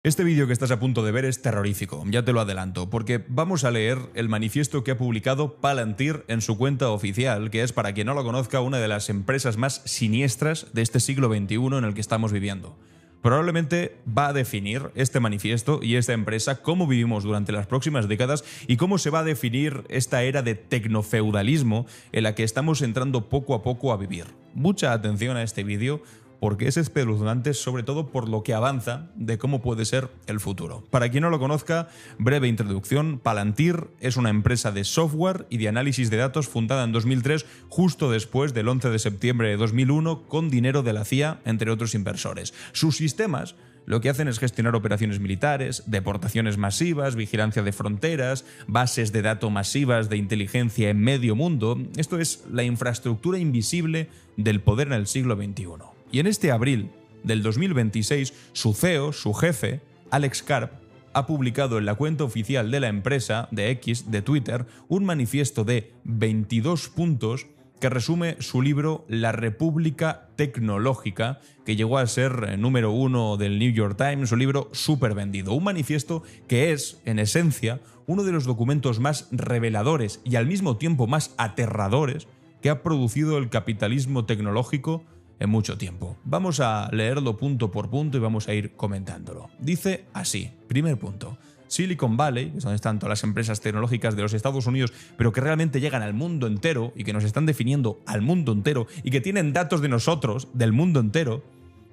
Este vídeo que estás a punto de ver es terrorífico, ya te lo adelanto, porque vamos a leer el manifiesto que ha publicado Palantir en su cuenta oficial, que es, para quien no lo conozca, una de las empresas más siniestras de este siglo XXI en el que estamos viviendo. Probablemente va a definir este manifiesto y esta empresa cómo vivimos durante las próximas décadas y cómo se va a definir esta era de tecnofeudalismo en la que estamos entrando poco a poco a vivir. Mucha atención a este vídeo, porque es espeluznante, sobre todo por lo que avanza de cómo puede ser el futuro. Para quien no lo conozca, breve introducción: Palantir es una empresa de software y de análisis de datos fundada en 2003, justo después del 11 de septiembre de 2001, con dinero de la CIA, entre otros inversores. Sus sistemas lo que hacen es gestionar operaciones militares, deportaciones masivas, vigilancia de fronteras, bases de datos masivas de inteligencia en medio mundo. Esto es la infraestructura invisible del poder en el siglo XXI. Y en este abril del 2026, su CEO, su jefe, Alex Karp, ha publicado en la cuenta oficial de la empresa, de X, de Twitter, un manifiesto de 22 puntos que resume su libro La República Tecnológica, que llegó a ser número 1 del New York Times, un libro súper vendido. Un manifiesto que es, en esencia, uno de los documentos más reveladores y al mismo tiempo más aterradores que ha producido el capitalismo tecnológico en mucho tiempo. Vamos a leerlo punto por punto y vamos a ir comentándolo. Dice así: primer punto. Silicon Valley, que es donde están todas las empresas tecnológicas de los Estados Unidos, pero que realmente llegan al mundo entero y que nos están definiendo al mundo entero y que tienen datos de nosotros, del mundo entero.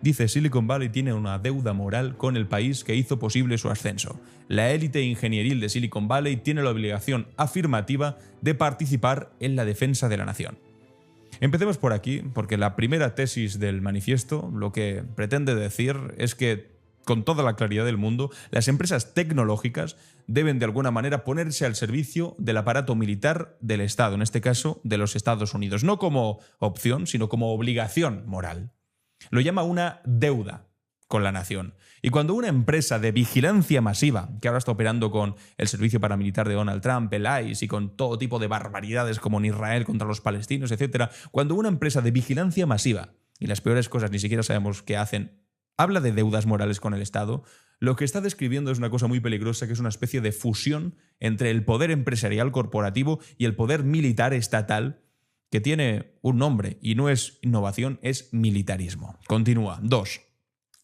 Dice: Silicon Valley tiene una deuda moral con el país que hizo posible su ascenso. La élite ingenieril de Silicon Valley tiene la obligación afirmativa de participar en la defensa de la nación. Empecemos por aquí, porque la primera tesis del manifiesto lo que pretende decir es que, con toda la claridad del mundo, las empresas tecnológicas deben de alguna manera ponerse al servicio del aparato militar del Estado, en este caso de los Estados Unidos, no como opción, sino como obligación moral. Lo llama una deuda con la nación. Y cuando una empresa de vigilancia masiva, que ahora está operando con el servicio paramilitar de Donald Trump, el ICE, y con todo tipo de barbaridades como en Israel contra los palestinos, etc., cuando una empresa de vigilancia masiva, y las peores cosas ni siquiera sabemos qué hacen, habla de deudas morales con el Estado, lo que está describiendo es una cosa muy peligrosa, que es una especie de fusión entre el poder empresarial corporativo y el poder militar estatal, que tiene un nombre y no es innovación, es militarismo. Continúa. 2.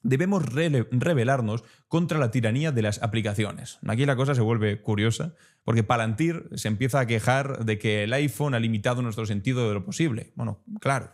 Debemos rebelarnos contra la tiranía de las aplicaciones. Aquí la cosa se vuelve curiosa, porque Palantir se empieza a quejar de que el iPhone ha limitado nuestro sentido de lo posible. Bueno, claro,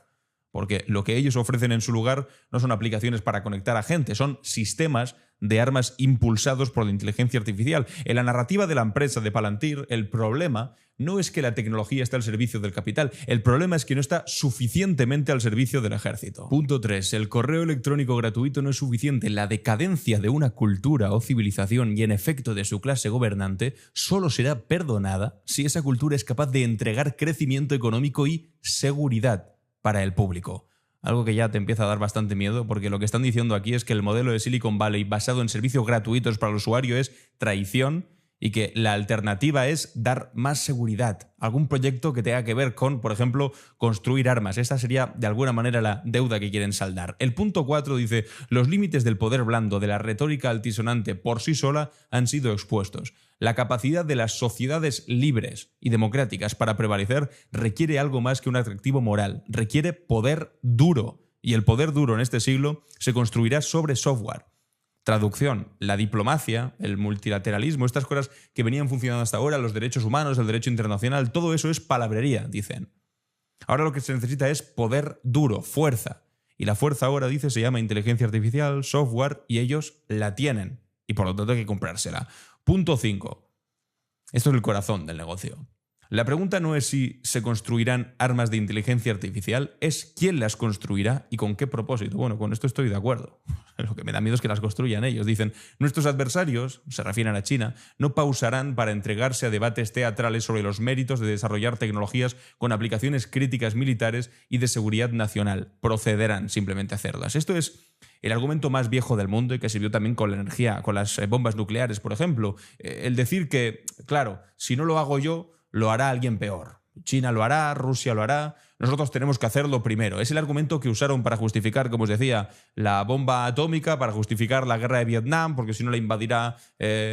porque lo que ellos ofrecen en su lugar no son aplicaciones para conectar a gente, son sistemas de armas impulsados por la inteligencia artificial. En la narrativa de la empresa de Palantir, el problema no es que la tecnología esté al servicio del capital, el problema es que no está suficientemente al servicio del ejército. Punto 3. El correo electrónico gratuito no es suficiente. La decadencia de una cultura o civilización y en efecto de su clase gobernante solo será perdonada si esa cultura es capaz de entregar crecimiento económico y seguridad para el público. Algo que ya te empieza a dar bastante miedo, porque lo que están diciendo aquí es que el modelo de Silicon Valley basado en servicios gratuitos para el usuario es traición y que la alternativa es dar más seguridad. Algún proyecto que tenga que ver con, por ejemplo, construir armas. Esta sería de alguna manera la deuda que quieren saldar. El punto 4 dice: los límites del poder blando, de la retórica altisonante por sí sola, han sido expuestos. La capacidad de las sociedades libres y democráticas para prevalecer requiere algo más que un atractivo moral, requiere poder duro. Y el poder duro en este siglo se construirá sobre software. Traducción: la diplomacia, el multilateralismo, estas cosas que venían funcionando hasta ahora, los derechos humanos, el derecho internacional, todo eso es palabrería, dicen. Ahora lo que se necesita es poder duro, fuerza. Y la fuerza ahora, dice, se llama inteligencia artificial, software, y ellos la tienen. Y por lo tanto hay que comprársela. Punto 5. Esto es el corazón del negocio. La pregunta no es si se construirán armas de inteligencia artificial, es quién las construirá y con qué propósito. Bueno, con esto estoy de acuerdo. Lo que me da miedo es que las construyan ellos. Dicen: nuestros adversarios, se refieren a China, no pausarán para entregarse a debates teatrales sobre los méritos de desarrollar tecnologías con aplicaciones críticas militares y de seguridad nacional. Procederán simplemente a hacerlas. Esto es el argumento más viejo del mundo y que sirvió también con la energía, con las bombas nucleares, por ejemplo. El decir que, claro, si no lo hago yo, lo hará alguien peor. China lo hará, Rusia lo hará. nosotros tenemos que hacerlo primero. Es el argumento que usaron para justificar, como os decía, la bomba atómica, para justificar la guerra de Vietnam, porque si no la invadirá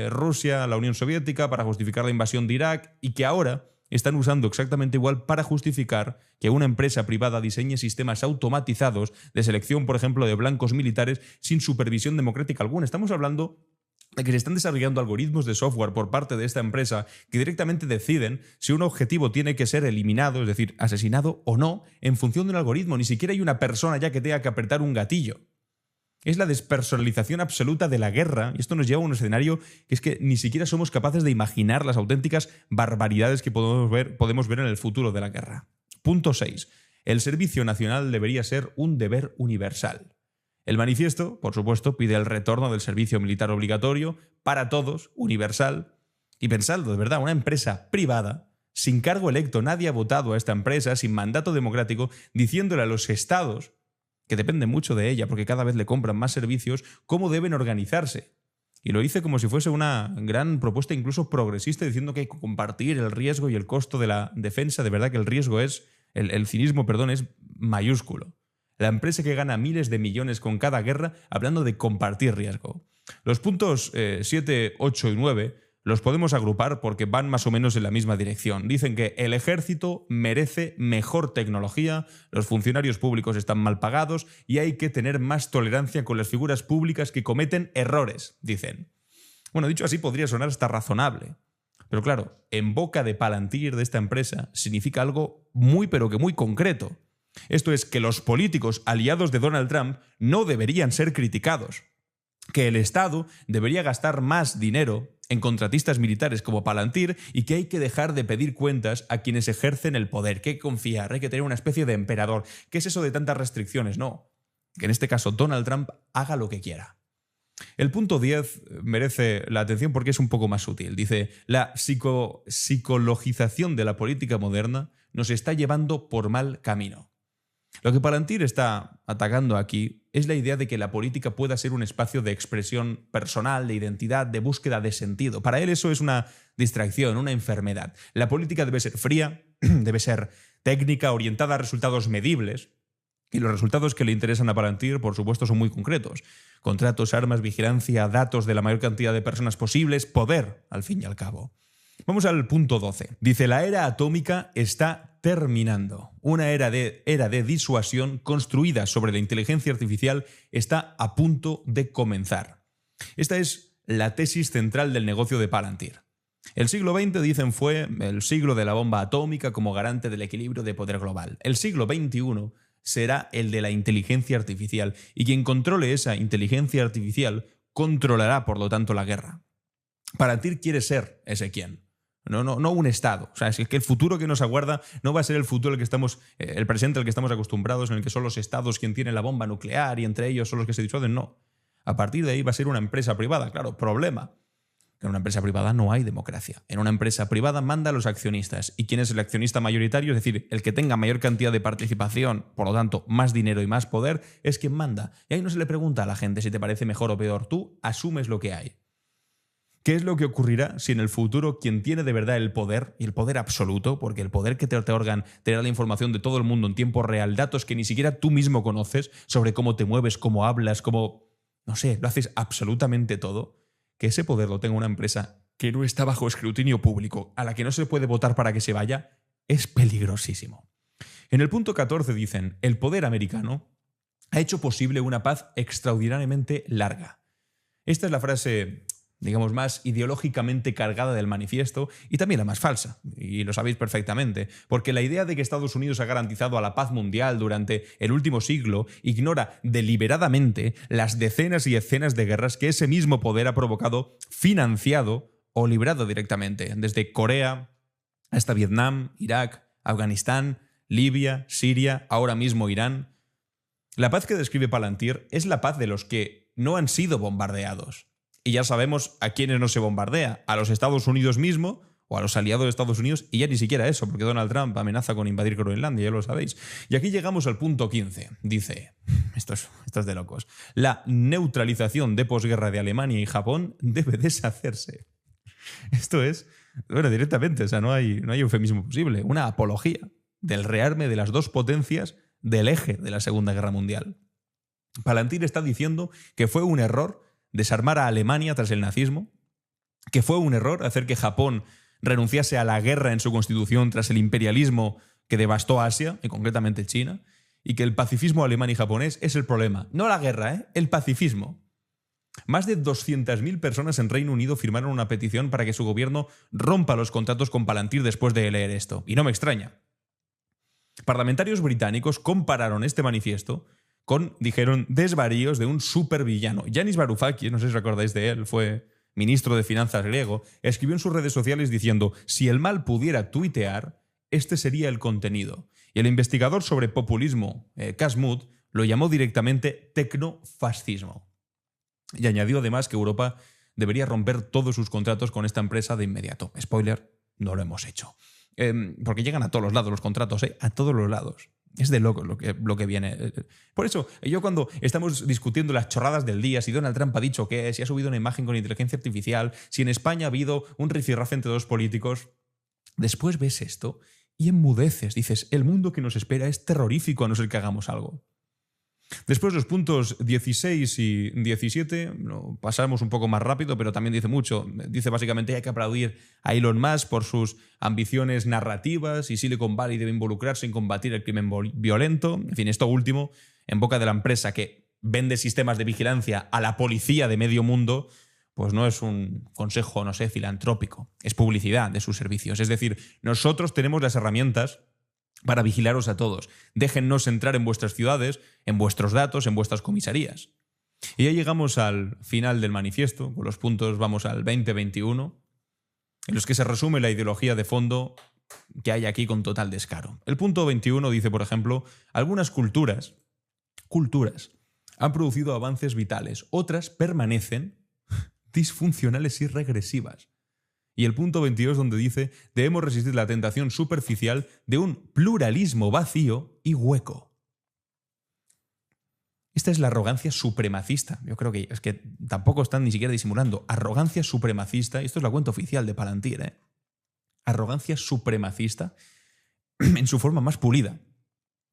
Rusia, la Unión Soviética, para justificar la invasión de Irak, y que ahora están usando exactamente igual para justificar que una empresa privada diseñe sistemas automatizados de selección, por ejemplo, de blancos militares sin supervisión democrática alguna. Estamos hablando de que se están desarrollando algoritmos de software por parte de esta empresa que directamente deciden si un objetivo tiene que ser eliminado, es decir, asesinado o no, en función de un algoritmo. Ni siquiera hay una persona ya que tenga que apretar un gatillo. Es la despersonalización absoluta de la guerra, y esto nos lleva a un escenario que es que ni siquiera somos capaces de imaginar las auténticas barbaridades que podemos ver en el futuro de la guerra. Punto 6. El servicio nacional debería ser un deber universal. El manifiesto, por supuesto, pide el retorno del servicio militar obligatorio para todos, universal. Y pensadlo, de verdad, una empresa privada, sin cargo electo, nadie ha votado a esta empresa, sin mandato democrático, diciéndole a los estados, que dependen mucho de ella porque cada vez le compran más servicios, cómo deben organizarse. Y lo hice como si fuese una gran propuesta incluso progresista, diciendo que hay que compartir el riesgo y el costo de la defensa. De verdad que el riesgo es, el cinismo, perdón, es mayúsculo. La empresa que gana miles de millones con cada guerra, hablando de compartir riesgo. Los puntos 7, 8 y 9 los podemos agrupar porque van más o menos en la misma dirección. Dicen que el ejército merece mejor tecnología, los funcionarios públicos están mal pagados y hay que tener más tolerancia con las figuras públicas que cometen errores, dicen. Bueno, dicho así podría sonar hasta razonable. Pero claro, en boca de Palantir, de esta empresa, significa algo muy pero que muy concreto. Esto es que los políticos aliados de Donald Trump no deberían ser criticados, que el Estado debería gastar más dinero en contratistas militares como Palantir y que hay que dejar de pedir cuentas a quienes ejercen el poder, que hay que confiar, hay que tener una especie de emperador. ¿Qué es eso de tantas restricciones? No, que en este caso Donald Trump haga lo que quiera. El punto 10 merece la atención porque es un poco más sutil. Dice, la psicologización de la política moderna nos está llevando por mal camino. Lo que Palantir está atacando aquí es la idea de que la política pueda ser un espacio de expresión personal, de identidad, de búsqueda de sentido. Para él eso es una distracción, una enfermedad. La política debe ser fría, debe ser técnica, orientada a resultados medibles. Y los resultados que le interesan a Palantir, por supuesto, son muy concretos. Contratos, armas, vigilancia, datos de la mayor cantidad de personas posibles, poder, al fin y al cabo. Vamos al punto 12. Dice, la era atómica está terminando. Una era de disuasión construida sobre la inteligencia artificial está a punto de comenzar. Esta es la tesis central del negocio de Palantir. El siglo XX, dicen, fue el siglo de la bomba atómica como garante del equilibrio de poder global. El siglo XXI será el de la inteligencia artificial, y quien controle esa inteligencia artificial controlará, por lo tanto, la guerra. Palantir quiere ser ese quien. No un Estado. O sea, es que el futuro que nos aguarda no va a ser el futuro el presente al que estamos acostumbrados, en el que son los Estados quien tiene la bomba nuclear y entre ellos son los que se disuelven. No. A partir de ahí va a ser una empresa privada. Claro, problema. En una empresa privada no hay democracia. En una empresa privada manda a los accionistas. ¿Y quién es el accionista mayoritario? Es decir, el que tenga mayor cantidad de participación, por lo tanto, más dinero y más poder, es quien manda. Y ahí no se le pregunta a la gente si te parece mejor o peor. Tú asumes lo que hay. ¿Qué es lo que ocurrirá si en el futuro quien tiene de verdad el poder, y el poder absoluto, porque el poder que te otorgan tener la información de todo el mundo en tiempo real, datos que ni siquiera tú mismo conoces sobre cómo te mueves, cómo hablas, cómo, no sé, lo haces absolutamente todo, que ese poder lo tenga una empresa que no está bajo escrutinio público, a la que no se puede votar para que se vaya, es peligrosísimo. En el punto 14 dicen, el poder americano ha hecho posible una paz extraordinariamente larga. Esta es la frase, digamos, más ideológicamente cargada del manifiesto y también la más falsa, y lo sabéis perfectamente, porque la idea de que Estados Unidos ha garantizado a la paz mundial durante el último siglo ignora deliberadamente las decenas y decenas de guerras que ese mismo poder ha provocado, financiado o librado directamente, desde Corea hasta Vietnam, Irak, Afganistán, Libia, Siria, ahora mismo Irán. La paz que describe Palantir es la paz de los que no han sido bombardeados. Y ya sabemos a quiénes no se bombardea, a los Estados Unidos mismo o a los aliados de Estados Unidos, y ya ni siquiera eso, porque Donald Trump amenaza con invadir Groenlandia, ya lo sabéis. Y aquí llegamos al punto 15. Dice, esto es de locos, la neutralización de posguerra de Alemania y Japón debe deshacerse. Esto es, bueno, directamente, o sea, no hay eufemismo posible, una apología del rearme de las dos potencias del eje de la Segunda Guerra Mundial. Palantir está diciendo que fue un error desarmar a Alemania tras el nazismo, que fue un error hacer que Japón renunciase a la guerra en su constitución tras el imperialismo que devastó Asia, y concretamente China, y que el pacifismo alemán y japonés es el problema. No la guerra, el pacifismo. Más de 200.000 personas en Reino Unido firmaron una petición para que su gobierno rompa los contratos con Palantir después de leer esto. Y no me extraña. Parlamentarios británicos compararon este manifiesto con, dijeron, desvaríos de un supervillano. Yanis Varoufakis, no sé si recordáis de él, fue ministro de Finanzas griego, escribió en sus redes sociales diciendo: si el mal pudiera tuitear, este sería el contenido. Y el investigador sobre populismo, Kasmud, lo llamó directamente tecnofascismo. Y añadió además que Europa debería romper todos sus contratos con esta empresa de inmediato. Spoiler, no lo hemos hecho. Porque llegan a todos los lados los contratos, a todos los lados. Es de locos lo que viene. Por eso, yo cuando estamos discutiendo las chorradas del día, si Donald Trump ha dicho que si ha subido una imagen con inteligencia artificial, si en España ha habido un rifirrafe entre dos políticos, después ves esto y enmudeces. Dices, el mundo que nos espera es terrorífico a no ser que hagamos algo. Después los puntos 16 y 17, pasamos un poco más rápido, pero también dice mucho. Dice básicamente que hay que aplaudir a Elon Musk por sus ambiciones narrativas y Silicon Valley debe involucrarse en combatir el crimen violento. En fin, esto último, en boca de la empresa que vende sistemas de vigilancia a la policía de medio mundo, pues no es un consejo, no sé, filantrópico, es publicidad de sus servicios. Es decir, nosotros tenemos las herramientas para vigilaros a todos. Déjennos entrar en vuestras ciudades, en vuestros datos, en vuestras comisarías. Y ya llegamos al final del manifiesto, con los puntos vamos al 20-21, en los que se resume la ideología de fondo que hay aquí con total descaro. El punto 21 dice, por ejemplo, algunas culturas han producido avances vitales, otras permanecen disfuncionales y regresivas. Y el punto 22 donde dice, debemos resistir la tentación superficial de un pluralismo vacío y hueco. Esta es la arrogancia supremacista. Yo creo que es que tampoco están ni siquiera disimulando. Arrogancia supremacista, y esto es la cuenta oficial de Palantir, Arrogancia supremacista en su forma más pulida.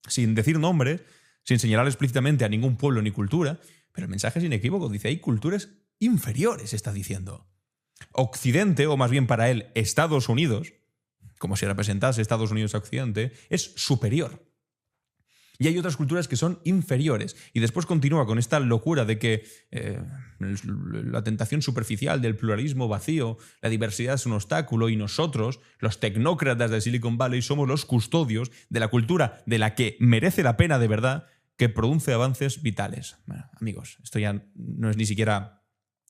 Sin decir nombre, sin señalar explícitamente a ningún pueblo ni cultura, pero el mensaje es inequívoco. Dice, hay culturas inferiores, está diciendo. Occidente, o más bien para él, Estados Unidos, como si representase Estados Unidos a Occidente, es superior. Y hay otras culturas que son inferiores. Y después continúa con esta locura de que la tentación superficial del pluralismo vacío, la diversidad es un obstáculo y nosotros, los tecnócratas de Silicon Valley, somos los custodios de la cultura de la que merece la pena de verdad, que produce avances vitales. Bueno, amigos, esto ya no es ni siquiera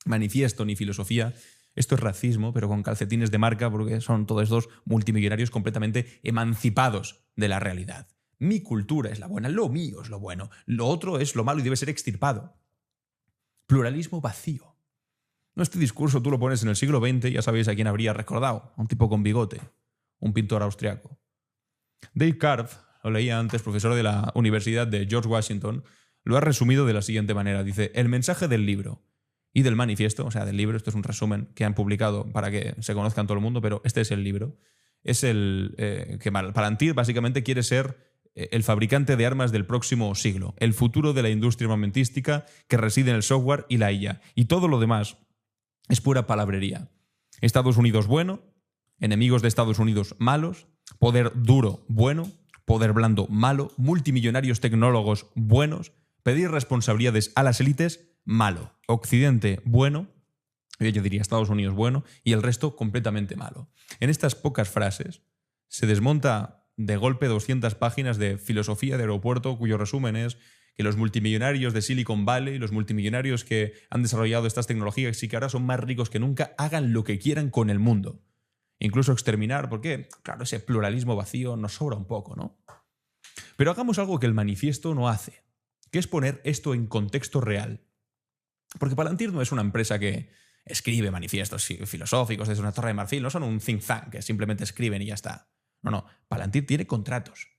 manifiesto ni filosofía. Esto es racismo, pero con calcetines de marca, porque son todos dos multimillonarios completamente emancipados de la realidad. Mi cultura es la buena, lo mío es lo bueno, lo otro es lo malo y debe ser extirpado. Pluralismo vacío. Este discurso tú lo pones en el siglo XX, ya sabéis a quién habría recordado, a un tipo con bigote, un pintor austriaco. Dale Carve, lo leía antes, profesor de la Universidad de George Washington, lo ha resumido de la siguiente manera. Dice, el mensaje del libro y del manifiesto, o sea, del libro, esto es un resumen que han publicado para que se conozca en todo el mundo, pero este es el libro, es el que Palantir básicamente quiere ser el fabricante de armas del próximo siglo, el futuro de la industria armamentística que reside en el software y la IA. Y todo lo demás es pura palabrería. Estados Unidos bueno, enemigos de Estados Unidos malos, poder duro bueno, poder blando malo, multimillonarios tecnólogos buenos, pedir responsabilidades a las élites malo, Occidente bueno, yo diría Estados Unidos bueno, y el resto completamente malo. En estas pocas frases se desmonta de golpe 200 páginas de filosofía de aeropuerto, cuyo resumen es que los multimillonarios de Silicon Valley, los multimillonarios que han desarrollado estas tecnologías y que ahora son más ricos que nunca, hagan lo que quieran con el mundo. Incluso exterminar, porque, claro, ese pluralismo vacío nos sobra un poco, ¿no? Pero hagamos algo que el manifiesto no hace, que es poner esto en contexto real. Porque Palantir no es una empresa que escribe manifiestos filosóficos desde una torre de marfil, no son un think tank que simplemente escriben y ya está. No, Palantir tiene contratos,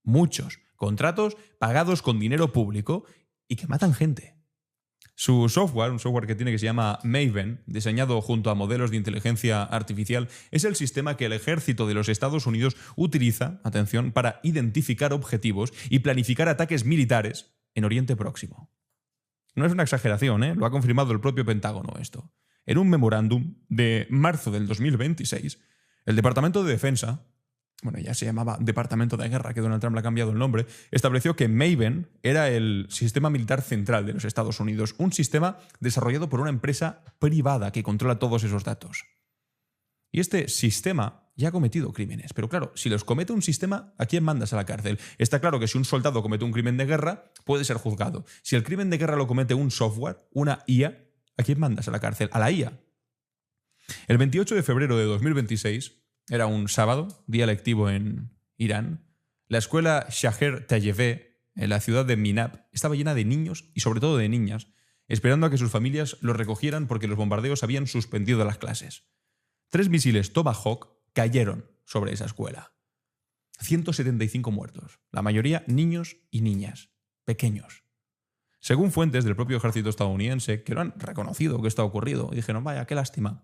muchos contratos pagados con dinero público y que matan gente. Su software, un software que tiene que se llama Maven, diseñado junto a modelos de inteligencia artificial, es el sistema que el ejército de los Estados Unidos utiliza, atención, para identificar objetivos y planificar ataques militares en Oriente Próximo. No es una exageración, ¿eh? Lo ha confirmado el propio Pentágono esto. En un memorándum de marzo del 2026, el Departamento de Defensa, bueno, ya se llamaba Departamento de Guerra, que Donald Trump le ha cambiado el nombre, estableció que Maven era el sistema militar central de los Estados Unidos, un sistema desarrollado por una empresa privada que controla todos esos datos. Y este sistema ya ha cometido crímenes, pero claro, si los comete un sistema, ¿a quién mandas a la cárcel? Está claro que si un soldado comete un crimen de guerra, puede ser juzgado. Si el crimen de guerra lo comete un software, una IA, ¿a quién mandas a la cárcel? A la IA. El 28 de febrero de 2026, era un sábado, día lectivo en Irán, la escuela Shaher Tayebeh, en la ciudad de Minab, estaba llena de niños y sobre todo de niñas, esperando a que sus familias los recogieran porque los bombardeos habían suspendido las clases. 3 misiles Tomahawk cayeron sobre esa escuela. 175 muertos, la mayoría niños y niñas, pequeños. Según fuentes del propio ejército estadounidense, que lo han reconocido que esto ha ocurrido, y dijeron, vaya, qué lástima.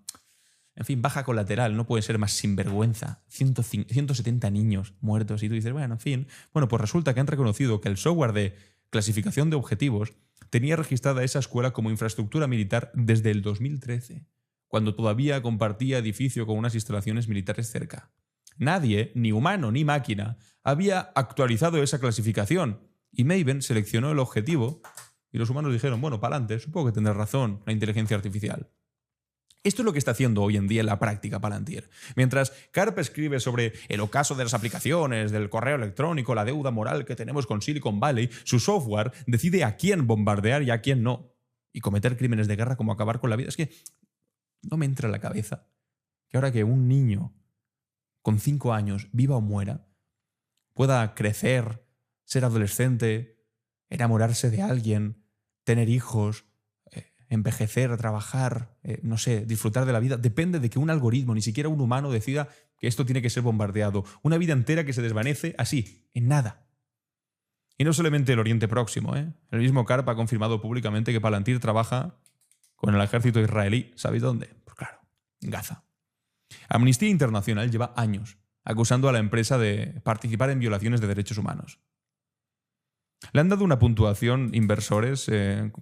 En fin, baja colateral, no puede ser más sinvergüenza. 170 niños muertos. Y tú dices, bueno, en fin. Bueno, pues resulta que han reconocido que el software de clasificación de objetivos tenía registrada esa escuela como infraestructura militar desde el 2013, cuando todavía compartía edificio con unas instalaciones militares cerca. Nadie, ni humano ni máquina, había actualizado esa clasificación. Y Maven seleccionó el objetivo y los humanos dijeron, bueno, para adelante, supongo que tendrá razón la inteligencia artificial. Esto es lo que está haciendo hoy en día en la práctica Palantir. Mientras Karp escribe sobre el ocaso de las aplicaciones, del correo electrónico, la deuda moral que tenemos con Silicon Valley, su software decide a quién bombardear y a quién no. Y cometer crímenes de guerra como acabar con la vida. Es que no me entra en la cabeza que ahora que un niño con 5 años, viva o muera, pueda crecer, ser adolescente, enamorarse de alguien, tener hijos, envejecer, trabajar, no sé, disfrutar de la vida, depende de que un algoritmo, ni siquiera un humano, decida que esto tiene que ser bombardeado. Una vida entera que se desvanece así, en nada. Y no solamente el Oriente Próximo, ¿eh? El mismo Karp ha confirmado públicamente que Palantir trabaja con el ejército israelí. ¿Sabéis dónde? Pues claro, en Gaza. Amnistía Internacional lleva años acusando a la empresa de participar en violaciones de derechos humanos. Le han dado una puntuación inversores,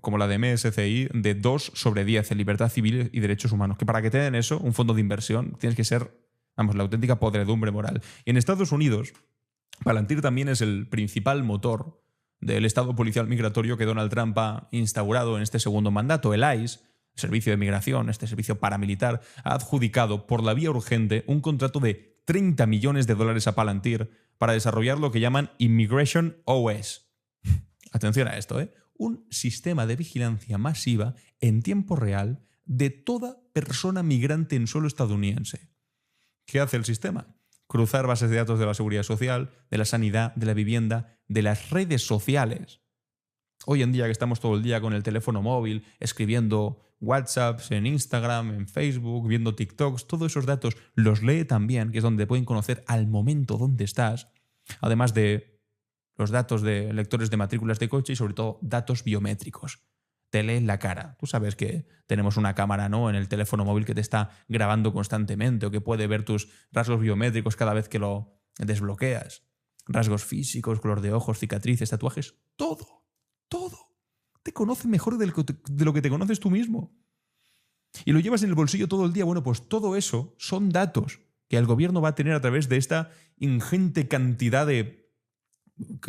como la de MSCI, de 2 sobre 10 en libertad civil y derechos humanos. Que para que te den eso, un fondo de inversión, tienes que ser, vamos, la auténtica podredumbre moral. Y en Estados Unidos, Palantir también es el principal motor del Estado policial migratorio que Donald Trump ha instaurado en este segundo mandato. El ICE, el Servicio de Migración, este servicio paramilitar, ha adjudicado por la vía urgente un contrato de $30 millones a Palantir para desarrollar lo que llaman Immigration OS. Atención a esto, un sistema de vigilancia masiva en tiempo real de toda persona migrante en suelo estadounidense. ¿Qué hace el sistema? Cruzar bases de datos de la seguridad social, de la sanidad, de la vivienda, de las redes sociales. Hoy en día que estamos todo el día con el teléfono móvil, escribiendo WhatsApps en Instagram, en Facebook, viendo TikToks, todos esos datos los lee también, que es donde pueden conocer al momento dónde estás, además de los datos de lectores de matrículas de coche y sobre todo datos biométricos. Te leen la cara. Tú sabes que tenemos una cámara, ¿no?, en el teléfono móvil que te está grabando constantemente o que puede ver tus rasgos biométricos cada vez que lo desbloqueas. Rasgos físicos, color de ojos, cicatrices, tatuajes. Todo. Te conoce mejor de lo que te conoces tú mismo. Y lo llevas en el bolsillo todo el día. Bueno, pues todo eso son datos que el gobierno va a tener a través de esta ingente cantidad de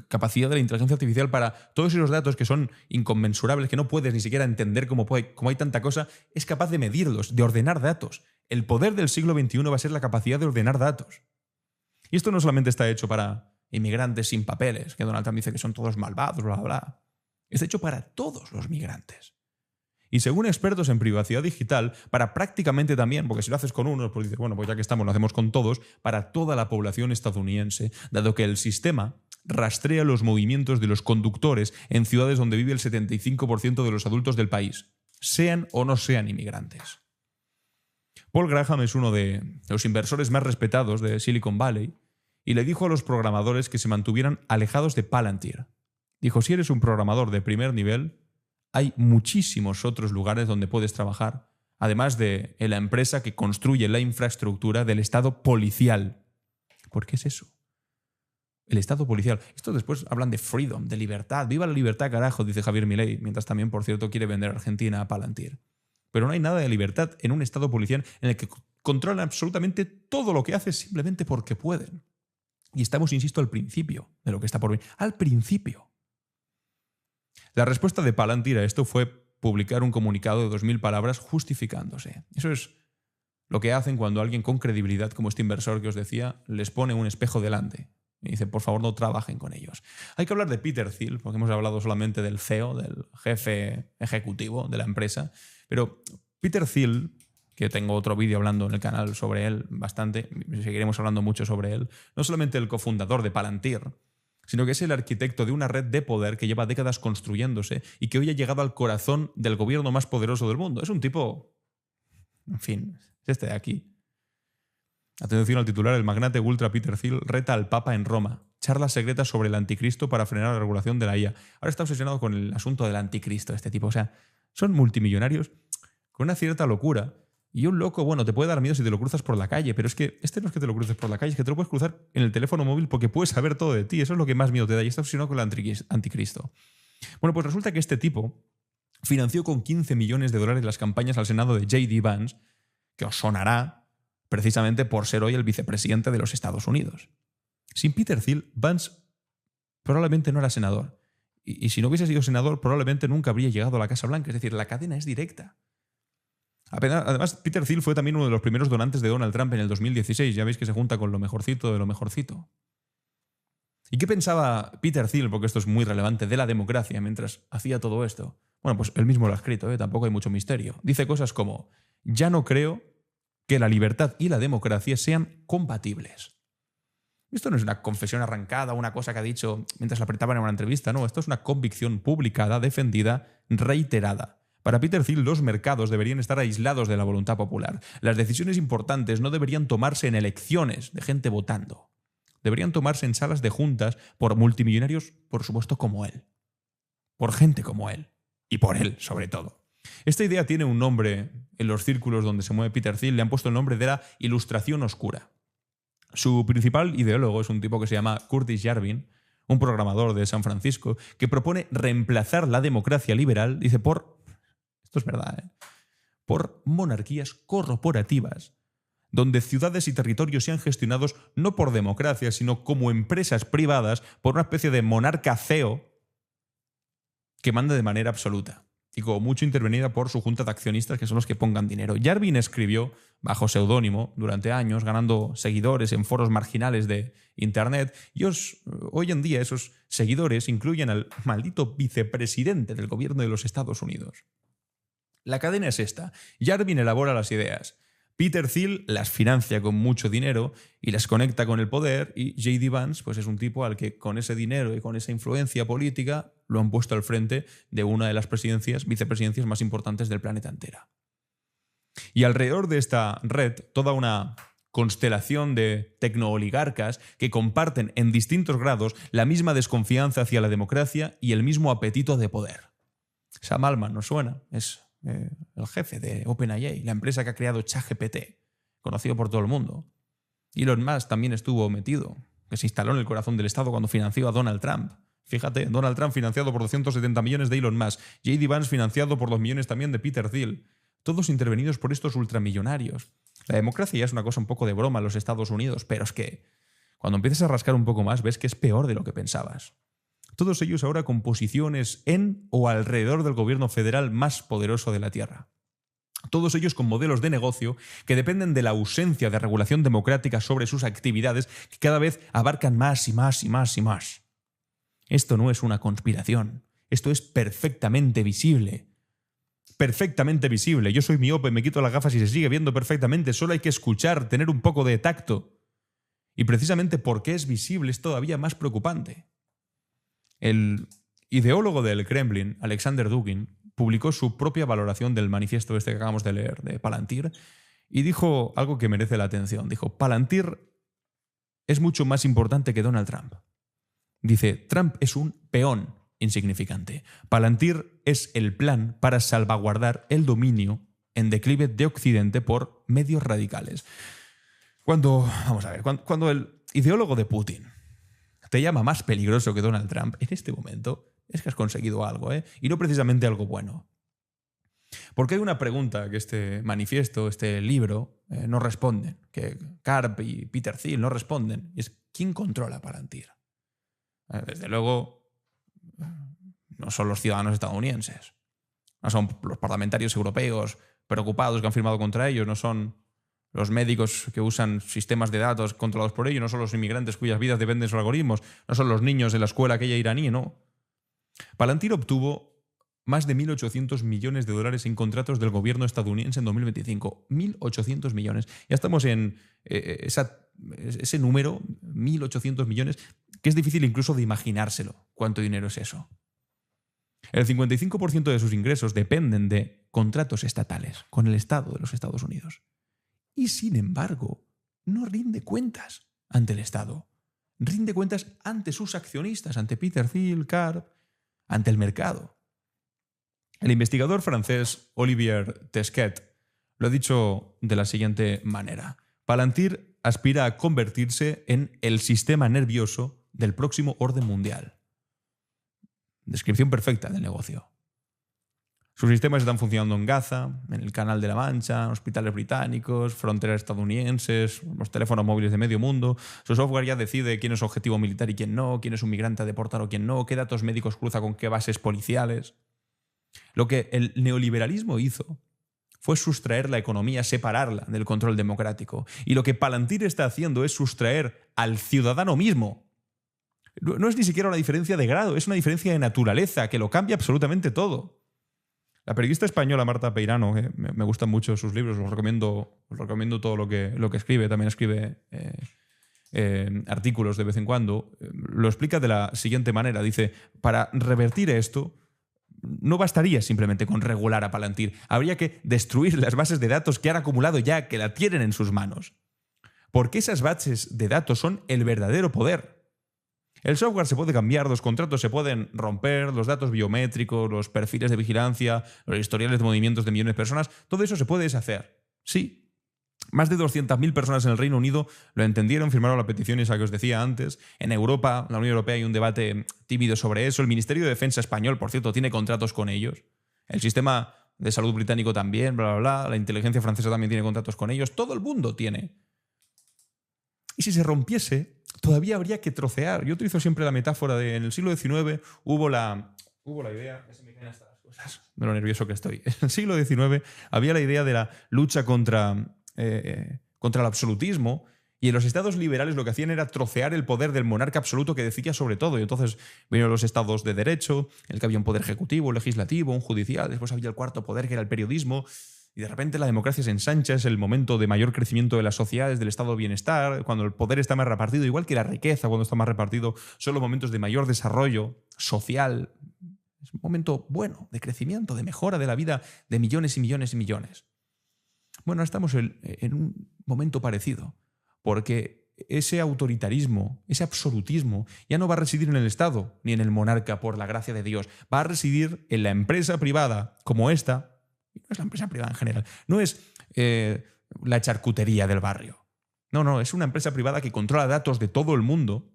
capacidad de la inteligencia artificial para todos esos datos que son inconmensurables, que no puedes ni siquiera entender cómo hay tanta cosa, es capaz de medirlos, de ordenar datos. El poder del siglo XXI va a ser la capacidad de ordenar datos. Y esto no solamente está hecho para inmigrantes sin papeles, que Donald Trump dice que son todos malvados, bla, bla, bla. Está hecho para todos los migrantes. Y según expertos en privacidad digital, para prácticamente también, porque si lo haces con uno, pues dices, bueno, pues ya que estamos, lo hacemos con todos, para toda la población estadounidense, dado que el sistema rastrea los movimientos de los conductores en ciudades donde vive el 75% de los adultos del país, sean o no sean inmigrantes. Paul Graham es uno de los inversores más respetados de Silicon Valley y le dijo a los programadores que se mantuvieran alejados de Palantir. Dijo, si eres un programador de primer nivel, hay muchísimos otros lugares donde puedes trabajar, además de en la empresa que construye la infraestructura del Estado policial. ¿Por qué es eso? El Estado policial. Esto después hablan de freedom, de libertad. ¡Viva la libertad, carajo!, dice Javier Milei, mientras también, por cierto, quiere vender Argentina a Palantir. Pero no hay nada de libertad en un Estado policial en el que controlan absolutamente todo lo que hace simplemente porque pueden. Y estamos, insisto, al principio de lo que está por venir. Al principio. La respuesta de Palantir a esto fue publicar un comunicado de 2000 palabras justificándose. Eso es lo que hacen cuando alguien con credibilidad, como este inversor que os decía, les pone un espejo delante y dice, por favor, no trabajen con ellos. Hay que hablar de Peter Thiel, porque hemos hablado solamente del CEO, del jefe ejecutivo de la empresa. Pero Peter Thiel, que tengo otro vídeo hablando en el canal sobre él bastante, seguiremos hablando mucho sobre él, no solamente el cofundador de Palantir, sino que es el arquitecto de una red de poder que lleva décadas construyéndose y que hoy ha llegado al corazón del gobierno más poderoso del mundo. Es un tipo, en fin, es este de aquí. Atención al titular: el magnate ultra Peter Thiel reta al Papa en Roma. Charlas secretas sobre el anticristo para frenar la regulación de la IA. Ahora está obsesionado con el asunto del anticristo, este tipo. O sea, son multimillonarios con una cierta locura. Y un loco, bueno, te puede dar miedo si te lo cruzas por la calle, pero es que este no es que te lo cruces por la calle, es que te lo puedes cruzar en el teléfono móvil porque puedes saber todo de ti. Eso es lo que más miedo te da y está obsesionado con el anticristo. Bueno, pues resulta que este tipo financió con $15 millones las campañas al Senado de J.D. Vance, que os sonará precisamente por ser hoy el vicepresidente de los Estados Unidos. Sin Peter Thiel, Vance probablemente no era senador. Y si no hubiese sido senador, probablemente nunca habría llegado a la Casa Blanca. Es decir, la cadena es directa. Además, Peter Thiel fue también uno de los primeros donantes de Donald Trump en el 2016. Ya veis que se junta con lo mejorcito de lo mejorcito. ¿Y qué pensaba Peter Thiel? Porque esto es muy relevante, de la democracia mientras hacía todo esto. Bueno, pues él mismo lo ha escrito, tampoco hay mucho misterio. Dice cosas como: ya no creo que la libertad y la democracia sean compatibles. Esto no es una confesión arrancada, una cosa que ha dicho mientras la apretaban en una entrevista, no, esto es una convicción publicada, defendida, reiterada. Para Peter Thiel, los mercados deberían estar aislados de la voluntad popular. Las decisiones importantes no deberían tomarse en elecciones de gente votando. Deberían tomarse en salas de juntas por multimillonarios, por supuesto, como él. Por gente como él. Y por él, sobre todo. Esta idea tiene un nombre en los círculos donde se mueve Peter Thiel, le han puesto el nombre de la ilustración oscura. Su principal ideólogo es un tipo que se llama Curtis Yarvin, un programador de San Francisco, que propone reemplazar la democracia liberal, dice, esto es verdad, por monarquías corporativas, donde ciudades y territorios sean gestionados no por democracia, sino como empresas privadas por una especie de monarca CEO que manda de manera absoluta. Y como mucho intervenida por su junta de accionistas, que son los que pongan dinero. Yarvin escribió bajo seudónimo durante años, ganando seguidores en foros marginales de Internet, y hoy en día esos seguidores incluyen al maldito vicepresidente del gobierno de los Estados Unidos. La cadena es esta. Yarvin elabora las ideas. Peter Thiel las financia con mucho dinero y las conecta con el poder, y J.D. Vance pues es un tipo al que con ese dinero y con esa influencia política lo han puesto al frente de una de las vicepresidencias más importantes del planeta entera. Y alrededor de esta red, toda una constelación de tecnooligarcas que comparten en distintos grados la misma desconfianza hacia la democracia y el mismo apetito de poder. Sam Altman, ¿nos suena? Es el jefe de OpenAI, la empresa que ha creado ChatGPT, conocido por todo el mundo. Elon Musk también estuvo metido, que se instaló en el corazón del Estado cuando financió a Donald Trump. Fíjate, Donald Trump financiado por 270 millones de Elon Musk, J.D. Vance financiado por 2 millones también de Peter Thiel, todos intervenidos por estos ultramillonarios. La democracia ya es una cosa un poco de broma en los Estados Unidos, pero es que cuando empiezas a rascar un poco más ves que es peor de lo que pensabas. Todos ellos ahora con posiciones en o alrededor del gobierno federal más poderoso de la Tierra. Todos ellos con modelos de negocio que dependen de la ausencia de regulación democrática sobre sus actividades, que cada vez abarcan más y más y más y más. Esto no es una conspiración. Esto es perfectamente visible. Perfectamente visible. Yo soy miope, me quito las gafas y se sigue viendo perfectamente. Solo hay que escuchar, tener un poco de tacto. Y precisamente porque es visible es todavía más preocupante. El ideólogo del Kremlin, Alexander Dugin, publicó su propia valoración del manifiesto este que acabamos de leer, de Palantir, y dijo algo que merece la atención. Dijo, Palantir es mucho más importante que Donald Trump. Dice, Trump es un peón insignificante. Palantir es el plan para salvaguardar el dominio en declive de Occidente por medios radicales. Vamos a ver, cuando el ideólogo de Putin te llama más peligroso que Donald Trump, en este momento es que has conseguido algo, ¿eh? Y no precisamente algo bueno. Porque hay una pregunta que este manifiesto, este libro, no responden, que Karp y Peter Thiel no responden, y es ¿quién controla Palantir? Desde luego, no son los ciudadanos estadounidenses, no son los parlamentarios europeos preocupados que han firmado contra ellos, no son los médicos que usan sistemas de datos controlados por ellos, no son los inmigrantes cuyas vidas dependen de sus algoritmos, no son los niños de la escuela aquella iraní, no. Palantir obtuvo más de 1.800 millones de dólares en contratos del gobierno estadounidense en 2025. 1.800 millones. Ya estamos en ese número, 1.800 millones, que es difícil incluso de imaginárselo. ¿Cuánto dinero es eso? El 55% de sus ingresos dependen de contratos estatales con el Estado de los Estados Unidos. Y sin embargo, no rinde cuentas ante el Estado. Rinde cuentas ante sus accionistas, ante Peter Thiel, Karp, ante el mercado. El investigador francés Olivier Tesquet lo ha dicho de la siguiente manera. Palantir aspira a convertirse en el sistema nervioso del próximo orden mundial. Descripción perfecta del negocio. Sus sistemas están funcionando en Gaza, en el Canal de la Mancha, hospitales británicos, fronteras estadounidenses, los teléfonos móviles de medio mundo. Su software ya decide quién es objetivo militar y quién no, quién es un migrante a deportar o quién no, qué datos médicos cruza con qué bases policiales. Lo que el neoliberalismo hizo fue sustraer la economía, separarla del control democrático. Y lo que Palantir está haciendo es sustraer al ciudadano mismo. No es ni siquiera una diferencia de grado, es una diferencia de naturaleza que lo cambia absolutamente todo. La periodista española Marta Peirano, que me gustan mucho sus libros, os recomiendo todo lo que escribe, también escribe artículos de vez en cuando, lo explica de la siguiente manera. Dice, para revertir esto, no bastaría simplemente con regular a Palantir, habría que destruir las bases de datos que han acumulado ya, que la tienen en sus manos. Porque esas bases de datos son el verdadero poder. El software se puede cambiar, los contratos se pueden romper, los datos biométricos, los perfiles de vigilancia, los historiales de movimientos de millones de personas, todo eso se puede deshacer. Sí. Más de 200.000 personas en el Reino Unido lo entendieron, firmaron la petición esa que os decía antes. En Europa, la Unión Europea, hay un debate tímido sobre eso. El Ministerio de Defensa español, por cierto, tiene contratos con ellos. El sistema de salud británico también, bla, bla, bla. La inteligencia francesa también tiene contratos con ellos. Todo el mundo tiene. Y si se rompiese, todavía habría que trocear. Yo utilizo siempre la metáfora de en el siglo XIX hubo la idea... Ya se me caen hasta las cosas de lo nervioso que estoy. En el siglo XIX había la idea de la lucha contra el absolutismo, y en los estados liberales lo que hacían era trocear el poder del monarca absoluto que decidía sobre todo. Y entonces vinieron los estados de derecho, en el que había un poder ejecutivo, legislativo, un judicial, después había el cuarto poder que era el periodismo, y de repente la democracia se ensancha, es el momento de mayor crecimiento de las sociedades, del estado de bienestar, cuando el poder está más repartido, igual que la riqueza cuando está más repartido, son los momentos de mayor desarrollo social. Es un momento bueno de crecimiento, de mejora de la vida de millones y millones y millones. Bueno, estamos en un momento parecido, porque ese autoritarismo, ese absolutismo, ya no va a residir en el Estado ni en el monarca por la gracia de Dios, va a residir en la empresa privada como esta, y no es la empresa privada en general, no es la charcutería del barrio, no, es una empresa privada que controla datos de todo el mundo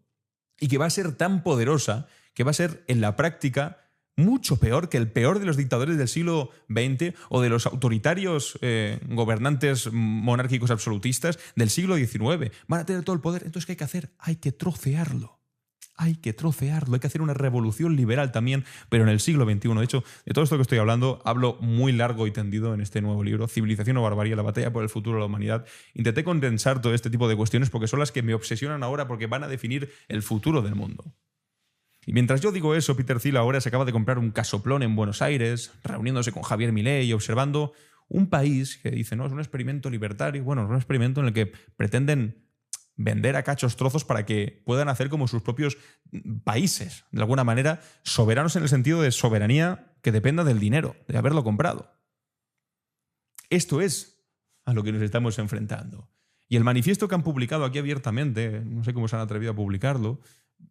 y que va a ser tan poderosa que va a ser en la práctica mucho peor que el peor de los dictadores del siglo XX o de los autoritarios gobernantes monárquicos absolutistas del siglo XIX. Van a tener todo el poder. Entonces, ¿qué hay que hacer? Hay que trocearlo. Hay que hacer una revolución liberal también, pero en el siglo XXI. De hecho, de todo esto que estoy hablando, hablo muy largo y tendido en este nuevo libro, Civilización o Barbarie, la batalla por el futuro de la humanidad. Intenté condensar todo este tipo de cuestiones porque son las que me obsesionan ahora, porque van a definir el futuro del mundo. Y mientras yo digo eso, Peter Thiel ahora se acaba de comprar un casoplón en Buenos Aires, reuniéndose con Javier Milei y observando un país que dice, no, es un experimento libertario, bueno, es un experimento en el que pretenden vender a cachos trozos para que puedan hacer como sus propios países, de alguna manera, soberanos en el sentido de soberanía que dependa del dinero, de haberlo comprado. Esto es a lo que nos estamos enfrentando. Y el manifiesto que han publicado aquí abiertamente, no sé cómo se han atrevido a publicarlo,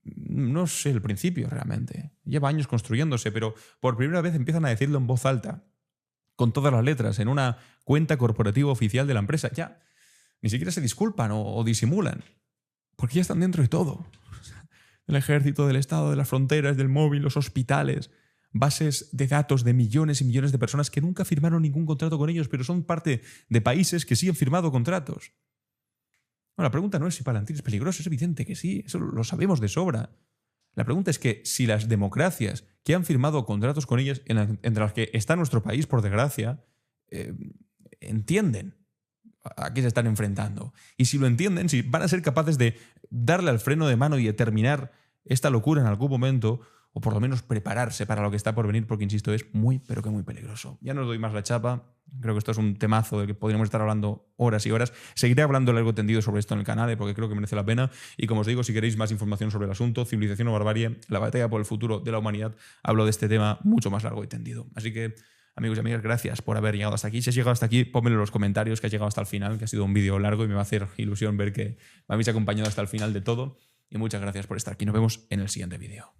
no sé el principio realmente. Lleva años construyéndose, pero por primera vez empiezan a decirlo en voz alta, con todas las letras, en una cuenta corporativa oficial de la empresa. Ya ni siquiera se disculpan o disimulan, porque ya están dentro de todo. Del ejército, del Estado, de las fronteras, del móvil, los hospitales, bases de datos de millones y millones de personas que nunca firmaron ningún contrato con ellos, pero son parte de países que sí han firmado contratos. Bueno, la pregunta no es si Palantir es peligroso, es evidente que sí, eso lo sabemos de sobra. La pregunta es que si las democracias que han firmado contratos con ellas, entre las que está nuestro país, por desgracia, entienden a qué se están enfrentando. Y si lo entienden, si van a ser capaces de darle al freno de mano y de terminar esta locura en algún momento, o por lo menos prepararse para lo que está por venir, porque, insisto, es muy, pero que muy peligroso. Ya no os doy más la chapa. Creo que esto es un temazo del que podríamos estar hablando horas y horas. Seguiré hablando largo tendido sobre esto en el canal, porque creo que merece la pena. Y como os digo, si queréis más información sobre el asunto, civilización o barbarie, la batalla por el futuro de la humanidad, hablo de este tema mucho más largo y tendido. Así que, amigos y amigas, gracias por haber llegado hasta aquí. Si has llegado hasta aquí, pónmelo en los comentarios que has llegado hasta el final, que ha sido un vídeo largo y me va a hacer ilusión ver que me habéis acompañado hasta el final de todo. Y muchas gracias por estar aquí. Nos vemos en el siguiente vídeo.